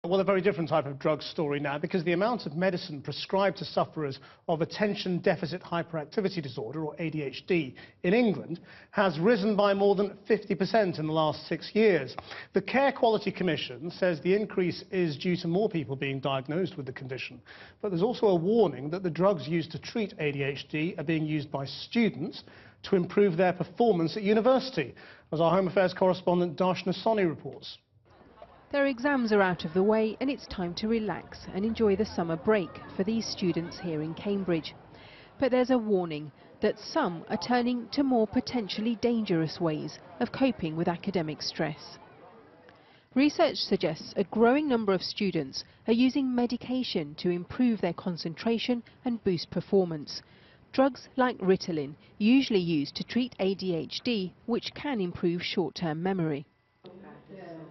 Well, a very different type of drug story now, because the amount of medicine prescribed to sufferers of attention deficit hyperactivity disorder, or ADHD, in England has risen by more than 50% in the last 6 years. The Care Quality Commission says the increase is due to more people being diagnosed with the condition. But there's also a warning that the drugs used to treat ADHD are being used by students to improve their performance at university, as our Home Affairs correspondent Darshna Soni reports. Their exams are out of the way and it's time to relax and enjoy the summer break for these students here in Cambridge. But there's a warning that some are turning to more potentially dangerous ways of coping with academic stress. Research suggests a growing number of students are using medication to improve their concentration and boost performance. Drugs like retalin, usually used to treat ADHD, which can improve short-term memory.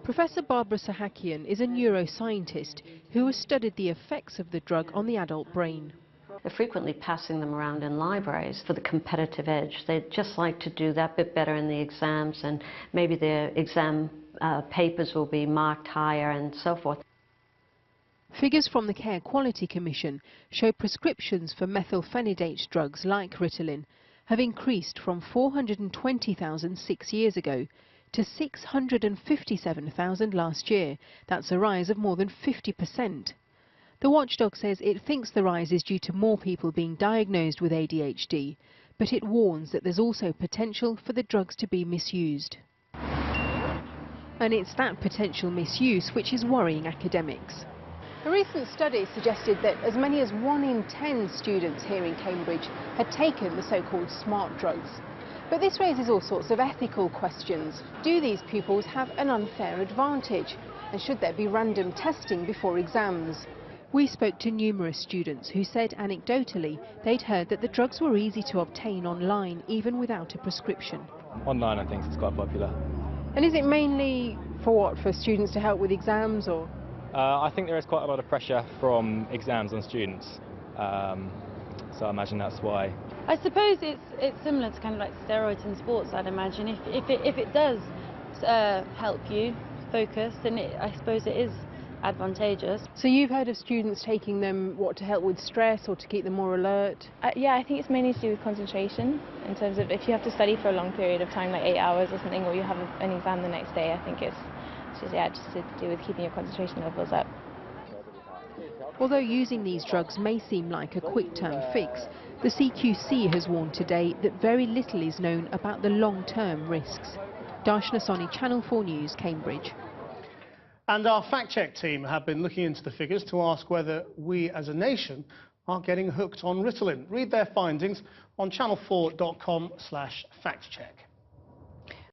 Professor Barbara Sahakian is a neuroscientist who has studied the effects of the drug on the adult brain. They're frequently passing them around in libraries for the competitive edge. They'd just like to do that bit better in the exams, and maybe their exam papers will be marked higher and so forth. Figures from the Care Quality Commission show prescriptions for methylphenidate drugs like retalin have increased from 420,000 6 years ago to 657,000 last year. That's a rise of more than 50%. The watchdog says it thinks the rise is due to more people being diagnosed with ADHD, but it warns that there's also potential for the drugs to be misused. And it's that potential misuse which is worrying academics. A recent study suggested that as many as 1 in 10 students here in Cambridge had taken the so-called smart drugs. But this raises all sorts of ethical questions. Do these pupils have an unfair advantage? And should there be random testing before exams? We spoke to numerous students who said anecdotally they'd heard that the drugs were easy to obtain online, even without a prescription. Online, I think it's quite popular. And is it mainly for what? For students to help with exams, or? I think there is quite a lot of pressure from exams on students, so I imagine that's why. I suppose it's similar to kind of like steroids in sports, I'd imagine. If it does help you focus, then I suppose it is advantageous. So you've heard of students taking them, what, to help with stress or to keep them more alert? Yeah, I think it's mainly to do with concentration, in terms of if you have to study for a long period of time, like 8 hours or something, or you have an exam the next day. I think it's just to do with keeping your concentration levels up. Although using these drugs may seem like a quick-term fix, the CQC has warned today that very little is known about the long-term risks. Darshna Soni, Channel 4 News, Cambridge. And our fact-check team have been looking into the figures to ask whether we as a nation are getting hooked on retalin. Read their findings on channel4.com/factcheck.